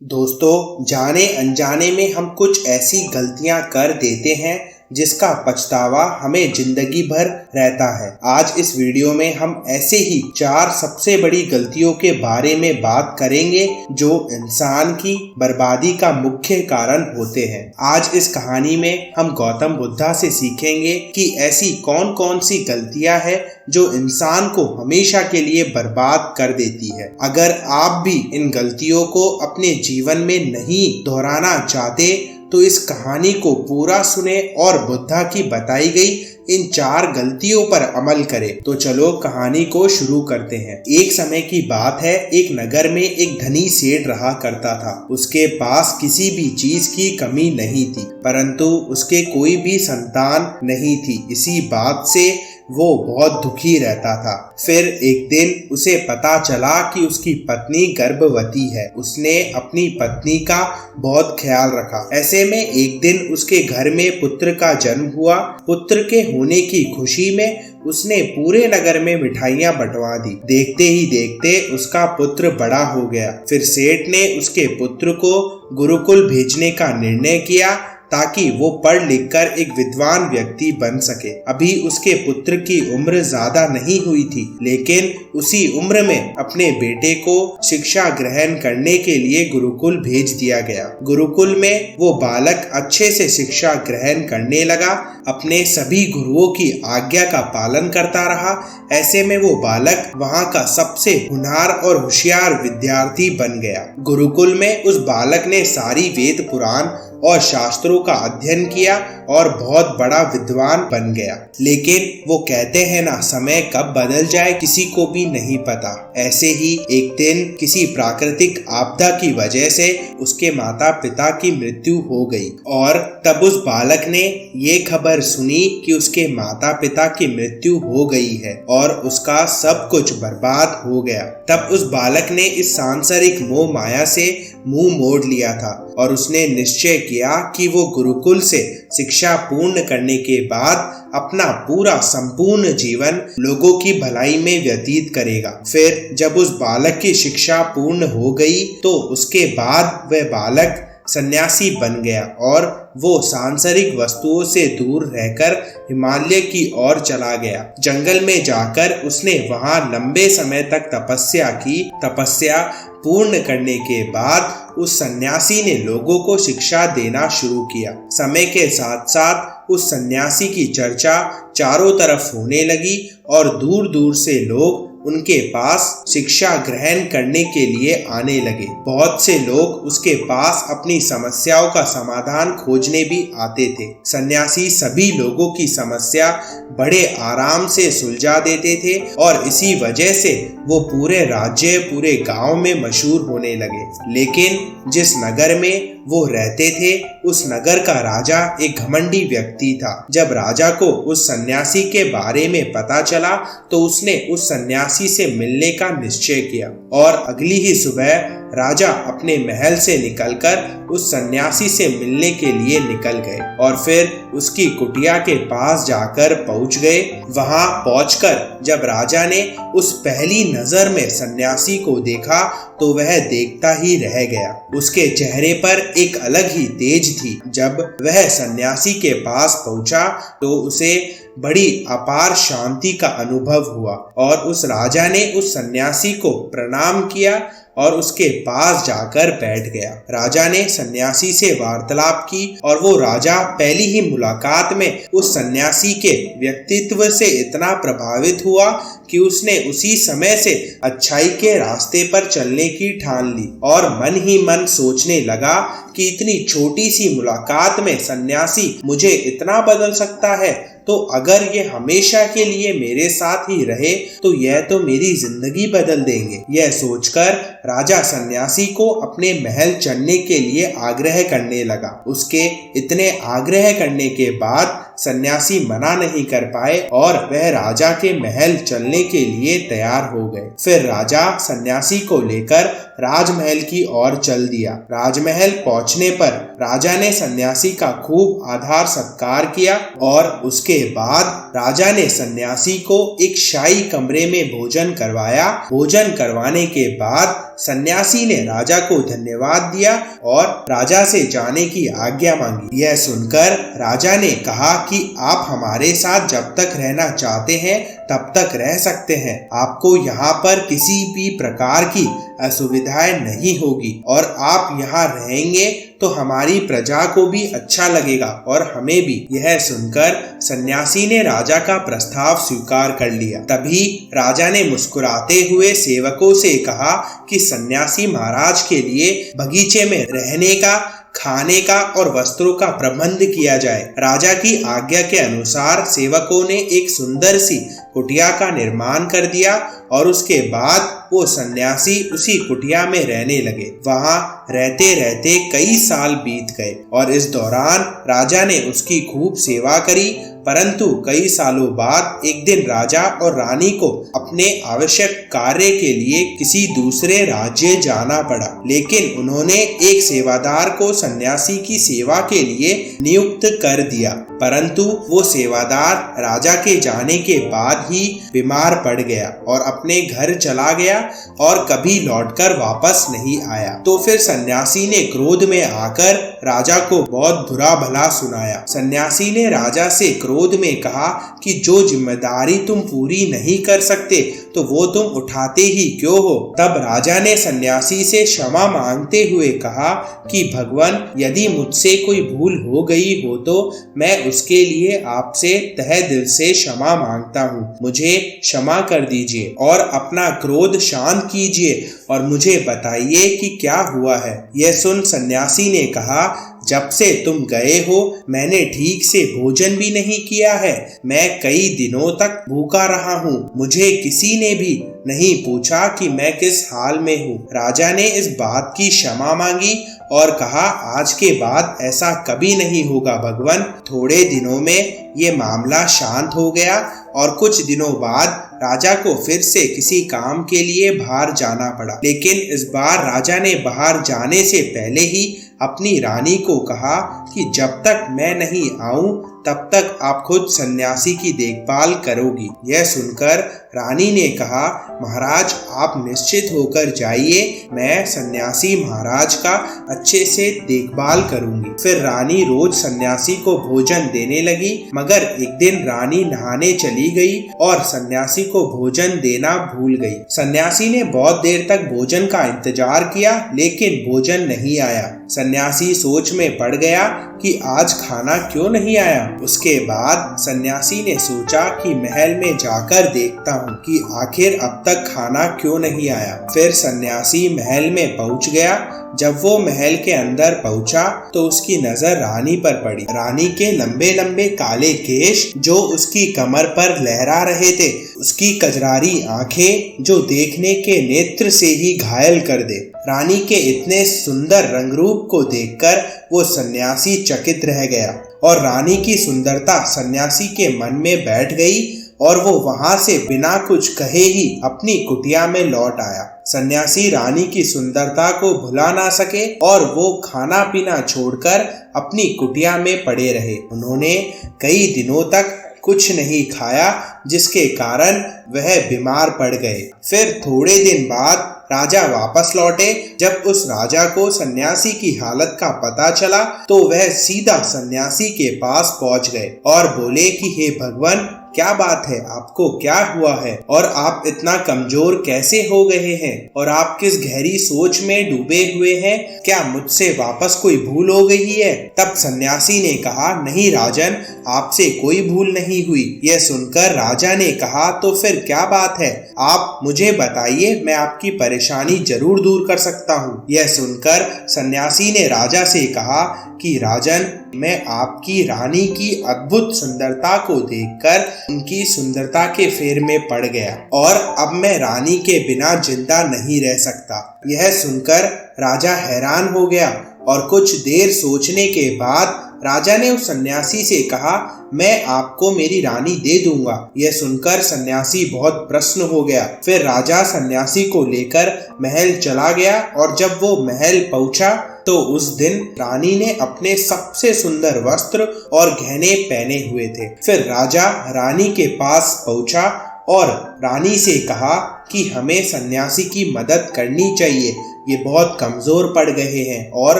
दोस्तों, जाने अनजाने में हम कुछ ऐसी गलतियां कर देते हैं जिसका पछतावा हमें जिंदगी भर रहता है। आज इस वीडियो में हम ऐसे ही 4 सबसे बड़ी गलतियों के बारे में बात करेंगे जो इंसान की बर्बादी का मुख्य कारण होते हैं। आज इस कहानी में हम गौतम बुद्धा से सीखेंगे कि ऐसी कौन कौन सी गलतियां हैं जो इंसान को हमेशा के लिए बर्बाद कर देती है। अगर आप भी इन गलतियों को अपने जीवन में नहीं दोहराना चाहते तो इस कहानी को पूरा सुने और बुद्धा की बताई गई इन 4 गलतियों पर अमल करें। तो चलो कहानी को शुरू करते हैं। एक समय की बात है, एक नगर में एक धनी सेठ रहा करता था। उसके पास किसी भी चीज की कमी नहीं थी, परंतु उसके कोई भी संतान नहीं थी। इसी बात से वो बहुत दुखी रहता था। फिर एक दिन उसे पता चला कि उसकी पत्नी गर्भवती है। उसने अपनी पत्नी का बहुत ख्याल रखा। ऐसे में एक दिन उसके घर में पुत्र का जन्म हुआ। पुत्र के होने की खुशी में उसने पूरे नगर में मिठाइयां बंटवा दी। देखते ही देखते उसका पुत्र बड़ा हो गया। फिर सेठ ने उसके पुत्र को गुरुकुल भेजने का निर्णय किया ताकि वो पढ़ लिख कर एक विद्वान व्यक्ति बन सके। अभी उसके पुत्र की उम्र ज्यादा नहीं हुई थी, लेकिन उसी उम्र में अपने बेटे को शिक्षा ग्रहण करने के लिए गुरुकुल भेज दिया गया। गुरुकुल में वो बालक अच्छे से शिक्षा ग्रहण करने लगा, अपने सभी गुरुओं की आज्ञा का पालन करता रहा। ऐसे में वो बालक वहाँ का सबसे होनहार और होशियार विद्यार्थी बन गया। गुरुकुल में उस बालक ने सारी वेद पुराण और शास्त्रों का अध्ययन किया और बहुत बड़ा विद्वान बन गया। लेकिन वो कहते हैं ना, समय कब बदल जाए किसी को भी नहीं पता। ऐसे ही एक दिन किसी प्राकृतिक आपदा की वजह से उसके माता पिता की मृत्यु हो गई और तब उस बालक ने ये खबर सुनी कि उसके माता पिता की मृत्यु हो गई है और उसका सब कुछ बर्बाद हो गया। तब उस बालक ने इस सांसारिक मोह माया से मुंह मोड़ लिया था और उसने निश्चय किया कि वो गुरुकुल से शिक्षा पूर्ण करने के बाद अपना पूरा संपूर्ण जीवन लोगों की भलाई में व्यतीत करेगा। फिर जब उस बालक की शिक्षा पूर्ण हो गई तो उसके बाद वह बालक सन्यासी बन गया और वो सांसारिक वस्तुओं से दूर रहकर हिमालय की ओर चला गया। जंगल में जाकर उसने वहां लंबे समय तक तपस्या की। तपस्या पूर्ण करने के बाद उस सन्यासी ने लोगों को शिक्षा देना शुरू किया। समय के साथ साथ उस सन्यासी की चर्चा चारों तरफ होने लगी और दूर दूर से लोग उनके पास शिक्षा ग्रहण करने के लिए आने लगे। बहुत से लोग उसके पास अपनी समस्याओं का समाधान खोजने भी आते थे। सन्यासी सभी लोगों की समस्या बड़े आराम से सुलझा देते थे और इसी वजह से वो पूरे राज्य, पूरे गांव में मशहूर होने लगे। लेकिन जिस नगर में वो रहते थे उस नगर का राजा एक घमंडी व्यक्ति था। जब राजा को उस सन्यासी के बारे में पता चला तो उसने उस सन्यासी से मिलने का निश्चय किया और अगली ही सुबह राजा अपने महल से निकलकर उस सन्यासी से मिलने के लिए निकल गए और फिर उसकी कुटिया के पास जाकर पहुंच गए। वहां पहुंचकर जब राजा ने उस पहली नजर में सन्यासी को देखा तो वह देखता ही रह गया। उसके चेहरे पर एक अलग ही तेज थी। जब वह सन्यासी के पास पहुंचा तो उसे बड़ी अपार शांति का अनुभव हुआ और उस राजा ने उस सन्यासी को प्रणाम किया और उसके पास जाकर बैठ गया। राजा ने सन्यासी से वार्तालाप की और वो राजा पहली ही मुलाकात में उस सन्यासी के व्यक्तित्व से इतना प्रभावित हुआ कि उसने उसी समय से अच्छाई के रास्ते पर चलने की ठान ली और मन ही मन सोचने लगा कि इतनी छोटी सी मुलाकात में सन्यासी मुझे इतना बदल सकता है, तो अगर ये हमेशा के लिए मेरे साथ ही रहे तो यह तो मेरी जिंदगी बदल देंगे। यह सोचकर राजा सन्यासी को अपने महल चलने के लिए आग्रह करने लगा। उसके इतने आग्रह करने के बाद सन्यासी मना नहीं कर पाए और वह राजा के महल चलने के लिए तैयार हो गए। फिर राजा सन्यासी को लेकर राजमहल की ओर चल दिया। राजमहल पहुंचने पर राजा ने सन्यासी का खूब आदर सत्कार किया और उसके बाद राजा ने सन्यासी को एक शाही कमरे में भोजन करवाया। भोजन करवाने के बाद सन्यासी ने राजा को धन्यवाद दिया और राजा से जाने की आज्ञा मांगी। यह सुनकर राजा ने कहा कि आप हमारे साथ जब तक रहना चाहते हैं तब तक रह सकते हैं। आपको यहाँ पर किसी भी प्रकार की असुविधाएं नहीं होगी और आप यहाँ रहेंगे तो हमारी प्रजा को भी अच्छा लगेगा और हमें भी। यह सुनकर सन्यासी ने राजा का प्रस्ताव स्वीकार कर लिया। तभी राजा ने मुस्कुराते हुए सेवकों से कहा कि सन्यासी महाराज के लिए बगीचे में रहने का, खाने का और वस्त्रों का प्रबंध किया जाए। राजा की आज्ञा के अनुसार सेवकों ने एक सुंदर सी कुटिया का निर्माण कर दिया और उसके बाद वो सन्यासी उसी कुटिया में रहने लगे। वहां रहते रहते कई साल बीत गए और इस दौरान राजा ने उसकी खूब सेवा करी। परंतु कई सालों बाद एक दिन राजा और रानी को अपने आवश्यक कार्य के लिए किसी दूसरे राज्य जाना पड़ा, लेकिन उन्होंने एक सेवादार को सन्यासी की सेवा के लिए नियुक्त कर दिया। परंतु वो सेवादार राजा के जाने के बाद ही बीमार पड़ गया और अपने घर चला गया और कभी लौटकर वापस नहीं आया। तो फिर सन्यासी ने क्रोध में आकर राजा को बहुत बुरा भला सुनाया। सन्यासी ने राजा से क्रोध में कहा कि जो जिम्मेदारी तुम पूरी नहीं कर सकते तो वो तुम उठाते ही क्यों हो। तब राजा ने सन्यासी से क्षमा मांगते हुए कहा कि भगवान, यदि मुझसे कोई भूल हो गई हो तो मैं उसके लिए आपसे तहे दिल से क्षमा मांगता हूँ। मुझे क्षमा कर दीजिए और अपना क्रोध शांत कीजिए और मुझे बताइए कि क्या हुआ है। यह सुन सन्यासी ने कहा, जब से तुम गए हो मैंने ठीक से भोजन भी नहीं किया है। मैं कई दिनों तक भूखा रहा हूँ। मुझे किसी ने भी नहीं पूछा कि मैं किस हाल में हूँ। राजा ने इस बात की क्षमा मांगी और कहा, आज के बाद ऐसा कभी नहीं होगा भगवान। थोड़े दिनों में ये मामला शांत हो गया और कुछ दिनों बाद राजा को फिर से किसी काम के लिए बाहर जाना पड़ा। लेकिन इस बार राजा ने बाहर जाने से पहले ही अपनी रानी को कहा कि जब तक मैं नहीं आऊं तब तक आप खुद सन्यासी की देखभाल करोगी। यह सुनकर रानी ने कहा, महाराज आप निश्चित होकर जाइए, मैं सन्यासी महाराज का अच्छे से देखभाल करूंगी। फिर रानी रोज सन्यासी को भोजन देने लगी, मगर एक दिन रानी नहाने चली गई और सन्यासी को भोजन देना भूल गई। सन्यासी ने बहुत देर तक भोजन का इंतजार किया लेकिन भोजन नहीं आया। सन्यासी सोच में पड़ गया कि आज खाना क्यों नहीं आया। उसके बाद सन्यासी ने सोचा कि महल में जाकर देखता हूँ कि आखिर अब तक खाना क्यों नहीं आया। फिर सन्यासी महल में पहुँच गया। जब वो महल के अंदर पहुंचा तो उसकी नजर रानी पर पड़ी। रानी के लंबे लंबे काले केश जो उसकी कमर पर लहरा रहे थे, उसकी कजरारी आंखें जो देखने के नेत्र से ही घायल कर दे। रानी के इतने सुंदर रंग रूप को देखकर वो सन्यासी चकित रह गया और रानी की सुंदरता सन्यासी के मन में बैठ गई और वो वहां से बिना कुछ कहे ही अपनी कुटिया में लौट आया। सन्यासी रानी की सुंदरता को भुला ना सके और वो खाना पीना छोड़कर अपनी कुटिया में पड़े रहे। उन्होंने कई दिनों तक कुछ नहीं खाया, जिसके कारण वह बीमार पड़ गए। फिर थोड़े दिन बाद राजा वापस लौटे। जब उस राजा को सन्यासी की हालत का पता चला तो वह सीधा सन्यासी के पास पहुंच गए और बोले कि हे भगवान, क्या बात है, आपको क्या हुआ है और आप इतना कमजोर कैसे हो गए हैं और आप किस गहरी सोच में डूबे हुए हैं? क्या मुझसे वापस कोई भूल हो गई है? तब सन्यासी ने कहा, नहीं राजन, आपसे कोई भूल नहीं हुई। यह सुनकर राजा ने कहा, तो फिर क्या बात है, आप मुझे बताइए, मैं आपकी परेशानी जरूर दूर कर सकता हूँ। यह सुनकर सन्यासी ने राजा से कहा कि राजन, मैं आपकी रानी की अद्भुत सुंदरता को देखकर उनकी सुंदरता के फेर में पड़ गया और अब मैं रानी के बिना जिंदा नहीं रह सकता। यह सुनकर राजा हैरान हो गया और कुछ देर सोचने के बाद राजा ने उस सन्यासी से कहा, मैं आपको मेरी रानी दे दूंगा। यह सुनकर सन्यासी बहुत प्रसन्न हो गया। फिर राजा सन्यासी को लेकर महल चला गया और जब वो महल पहुंचा तो उस दिन रानी ने अपने सबसे सुंदर वस्त्र और गहने पहने हुए थे। फिर राजा रानी के पास पहुंचा और रानी से कहा कि हमें सन्यासी की मदद करनी चाहिए, ये बहुत कमजोर पड़ गए हैं और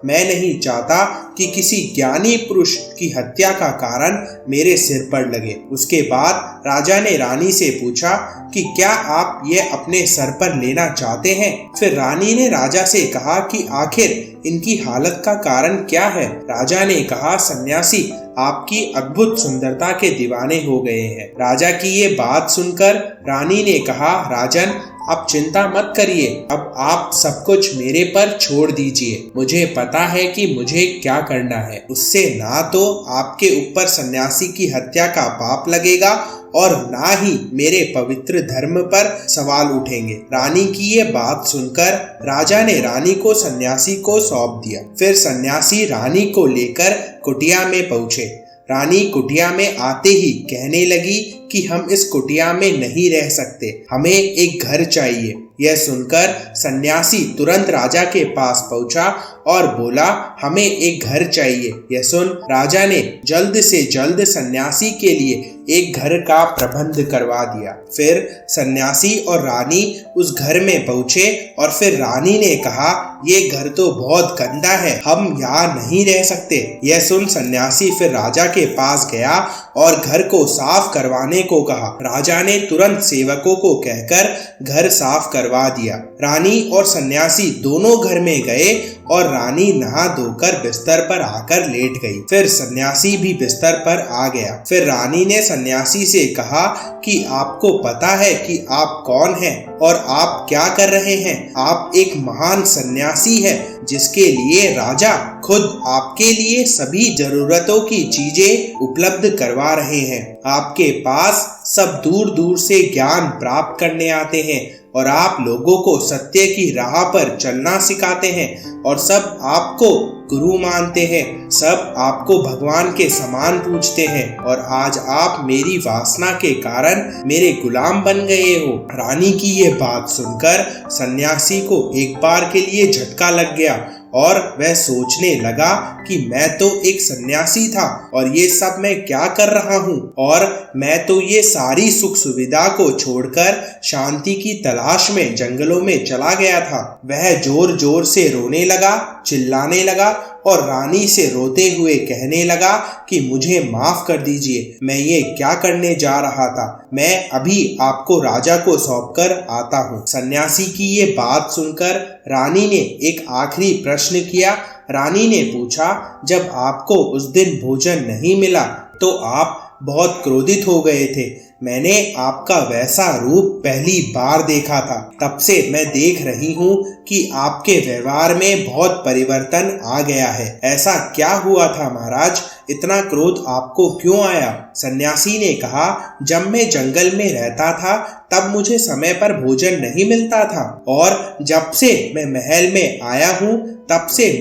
मैं नहीं चाहता कि किसी ज्ञानी पुरुष की हत्या का कारण मेरे सिर पर लगे। उसके बाद राजा ने रानी से पूछा कि क्या आप ये अपने सर पर लेना चाहते हैं? फिर रानी ने राजा से कहा कि आखिर इनकी हालत का कारण क्या है? राजा ने कहा, सन्यासी आपकी अद्भुत सुंदरता के दीवाने हो गए हैं। राजा की ये बात सुनकर रानी ने कहा, राजन आप चिंता मत करिए, अब आप सब कुछ मेरे पर छोड़ दीजिए। मुझे पता है कि मुझे क्या करना है। उससे ना तो आपके ऊपर सन्यासी की हत्या का पाप लगेगा और ना ही मेरे पवित्र धर्म पर सवाल उठेंगे। रानी की ये बात सुनकर राजा ने रानी को सन्यासी को सौंप दिया। फिर सन्यासी रानी को लेकर कुटिया में पहुंचे। रानी कुटिया में आते ही कहने लगी कि हम इस कुटिया में नहीं रह सकते, हमें एक घर चाहिए। यह सुनकर सन्यासी तुरंत राजा के पास पहुंचा और बोला, हमें एक घर चाहिए। यह सुन राजा ने जल्द से जल्द सन्यासी के लिए एक घर का प्रबंध करवा दिया। फिर सन्यासी और रानी उस घर में पहुंचे और फिर रानी ने कहा, ये घर तो बहुत गंदा है, हम यहाँ नहीं रह सकते। यह सुन सन्यासी फिर राजा के पास गया और घर को साफ करवाने को कहा। राजा ने तुरंत सेवकों को कहकर घर साफ करवा दिया। रानी और सन्यासी दोनों घर में गए और रानी नहा धोकर बिस्तर पर आकर लेट गई। फिर सन्यासी भी बिस्तर पर आ गया। फिर रानी ने सन्यासी से कहा कि आपको पता है कि आप कौन हैं और आप क्या कर रहे हैं? आप एक महान सन्यासी हैं जिसके लिए राजा खुद आपके लिए सभी जरूरतों की चीजें उपलब्ध करवा रहे हैं। आपके पास सब दूर दूर से ज्ञान प्राप्त करने आते हैं और आप लोगों को सत्य की राह पर चलना सिखाते हैं और सब आपको गुरु मानते हैं, सब आपको भगवान के समान पूजते हैं और आज आप मेरी वासना के कारण मेरे गुलाम बन गए हो। रानी की ये बात सुनकर सन्यासी को एक बार के लिए झटका लग गया और वह सोचने लगा कि मैं तो एक सन्यासी था और ये सब मैं क्या कर रहा हूँ, और मैं तो ये सारी सुख सुविधा को छोड़कर शांति की तलाश में जंगलों में चला गया था। वह जोर जोर से रोने लगा, चिल्लाने लगा और रानी से रोते हुए कहने लगा कि मुझे माफ कर दीजिए, मैं ये क्या करने जा रहा था, मैं अभी आपको राजा को सौंपकर आता हूँ। सन्यासी की ये बात सुनकर रानी ने एक आखिरी प्रश्न किया। रानी ने पूछा, जब आपको उस दिन भोजन नहीं मिला तो आप बहुत क्रोधित हो गए थे। मैंने आपका वैसा रूप पहली बार देखा था, तब से मैं देख रही हूँ कि आपके व्यवहार में बहुत परिवर्तन आ गया है। ऐसा क्या हुआ था महाराज, इतना क्रोध आपको क्यों आया? सन्यासी ने कहा, जब मैं जंगल में रहता था तब मुझे समय पर भोजन नहीं मिलता था और जब से मैं महल में आया हूँ तब से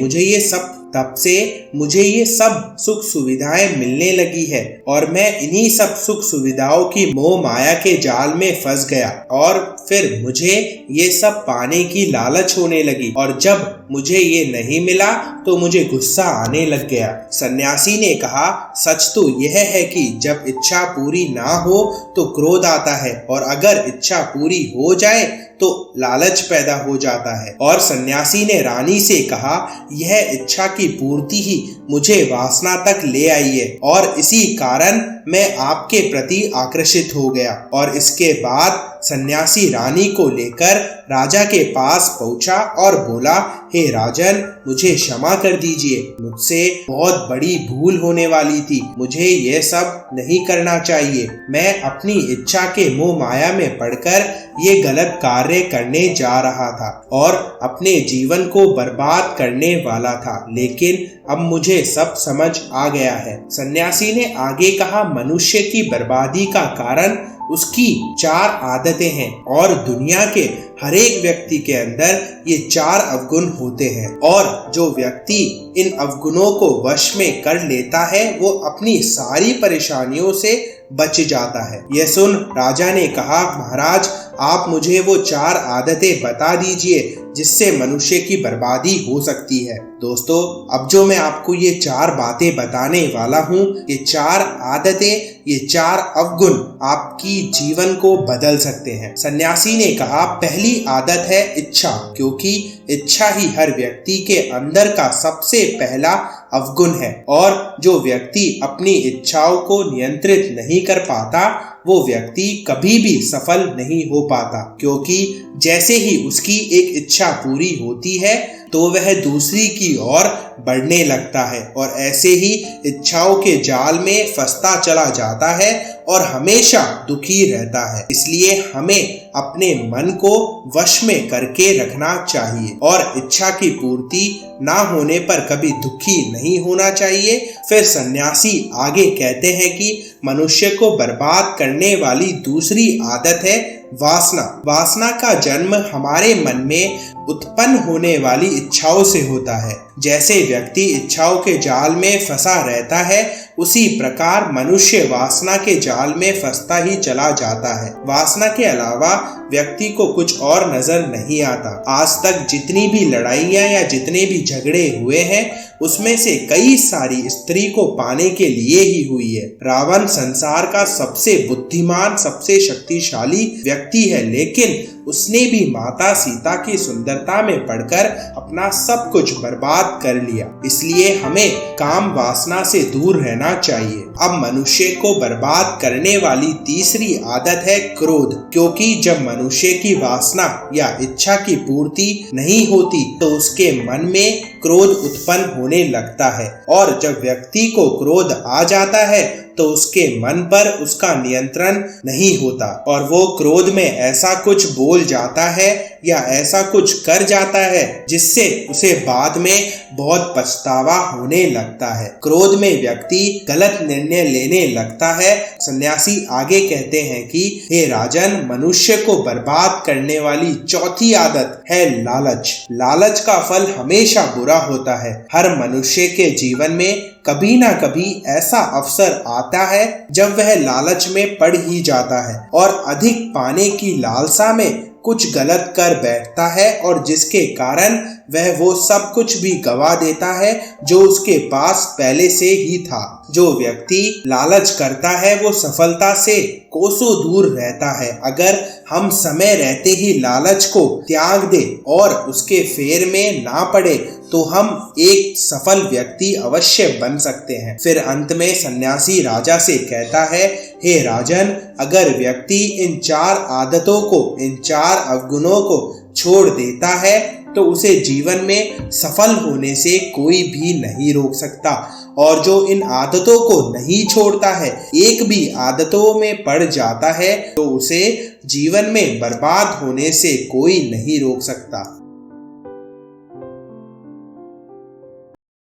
मुझे ये सब सुख सुविधाएं मिलने लगी है और मैं इन्हीं सब सुख सुविधाओं की मोह माया के जाल में फंस गया और फिर मुझे ये सब पाने की लालच होने लगी और जब मुझे ये नहीं मिला तो मुझे गुस्सा आने लग गया। सन्यासी ने कहा, सच तो यह है कि जब इच्छा पूरी ना हो तो क्रोध आता है और अगर इच्छा पूरी हो जाए तो लालच पैदा हो जाता है। और सन्यासी ने रानी से कहा, यह इच्छा की पूर्ति ही मुझे वासना तक ले आई है और इसी कारण मैं आपके प्रति आकर्षित हो गया। और इसके बाद सन्यासी रानी को लेकर राजा के पास पहुंचा और बोला, हे राजन, मुझे क्षमा कर दीजिए, मुझसे बहुत बड़ी भूल होने वाली थी, मुझे यह सब नहीं करना चाहिए। मैं अपनी इच्छा के मोह माया में पड़कर ये गलत कार्य करने जा रहा था और अपने जीवन को बर्बाद करने वाला था, लेकिन अब मुझे सब समझ आ गया है। सन्यासी ने आगे कहा, मनुष्य की बर्बादी का कारण उसकी 4 आदतें हैं और दुनिया के हर एक व्यक्ति के अंदर ये 4 अवगुण होते हैं और जो व्यक्ति इन अवगुणों को वश में कर लेता है वो अपनी सारी परेशानियों से बच जाता है। यह सुन राजा ने कहा, महाराज, आप मुझे वो 4 आदतें बता दीजिए जिससे मनुष्य की बर्बादी हो सकती है। दोस्तों, अब जो मैं आपको ये 4 बातें बताने वाला हूँ, ये 4 आदतें, ये 4 अवगुण आपकी जीवन को बदल सकते हैं। सन्यासी ने कहा, पहली आदत है इच्छा, क्योंकि इच्छा ही हर व्यक्ति के अंदर का सबसे पहला अवगुण है, और जो व्यक्ति अपनी इच्छाओं को नियंत्रित नहीं कर पाता वो व्यक्ति कभी भी सफल नहीं हो पाता, क्योंकि जैसे ही उसकी एक इच्छा पूरी होती है तो वह दूसरी की ओर बढ़ने लगता है और ऐसे ही इच्छाओं के जाल में फंसता चला जाता है और हमेशा दुखी रहता है। इसलिए हमें अपने मन को वश में करके रखना चाहिए और इच्छा की पूर्ति ना होने पर कभी दुखी नहीं होना चाहिए। फिर सन्यासी आगे कहते हैं कि मनुष्य को बर्बाद करने वाली दूसरी आदत है वासना। वासना का जन्म हमारे मन में उत्पन्न होने वाली इच्छाओं से होता है। जैसे व्यक्ति इच्छाओं के जाल में फंसा रहता है, उसी प्रकार मनुष्य वासना के जाल में फंसता ही चला जाता है। वासना के अलावा व्यक्ति को कुछ और नजर नहीं आता। आज तक जितनी भी लड़ाइयाँ या जितने भी झगड़े हुए हैं उसमें से कई सारी स्त्री को पाने के लिए ही हुई है। रावण संसार का सबसे बुद्धिमान, सबसे शक्तिशाली व्यक्ति है, लेकिन उसने भी माता सीता की सुंदरता में पड़कर अपना सब कुछ बर्बाद कर लिया। इसलिए हमें काम वासना से दूर रहना चाहिए। अब मनुष्य को बर्बाद करने वाली तीसरी आदत है क्रोध, क्योंकि जब मनुष्य की वासना या इच्छा की पूर्ति नहीं होती तो उसके मन में क्रोध उत्पन्न होने लगता है, और जब व्यक्ति को क्रोध आ जाता है तो उसके मन पर उसका नियंत्रण नहीं होता और वो क्रोध में ऐसा कुछ बोल जाता है या ऐसा कुछ कर जाता है जिससे उसे बाद में बहुत पछतावा होने लगता है। क्रोध में व्यक्ति गलत निर्णय लेने लगता है। सन्यासी आगे कहते हैं कि हे राजन, मनुष्य को बर्बाद करने वाली चौथी आदत है लालच। लालच का फल हमेशा बुरा होता है। हर मनुष्य के जीवन में कभी ना कभी ऐसा अवसर आता है जब वह लालच में पड़ ही जाता है और अधिक पाने की लालसा में कुछ गलत कर बैठता है और जिसके कारण वह वो सब कुछ भी गवा देता है जो उसके पास पहले से ही था। जो व्यक्ति लालच करता है वो सफलता से कोसों दूर रहता है। अगर हम समय रहते ही लालच को त्याग दे और उसके फेर में ना पड़े तो हम एक सफल व्यक्ति अवश्य बन सकते हैं। फिर अंत में सन्यासी राजा से कहता है, हे राजन, अगर व्यक्ति इन 4 आदतों को, इन 4 अवगुणों को छोड़ देता है तो उसे जीवन में सफल होने से कोई भी नहीं रोक सकता, और जो इन आदतों को नहीं छोड़ता है, एक भी आदतों में पड़ जाता है, तो उसे जीवन में बर्बाद होने से कोई नहीं रोक सकता।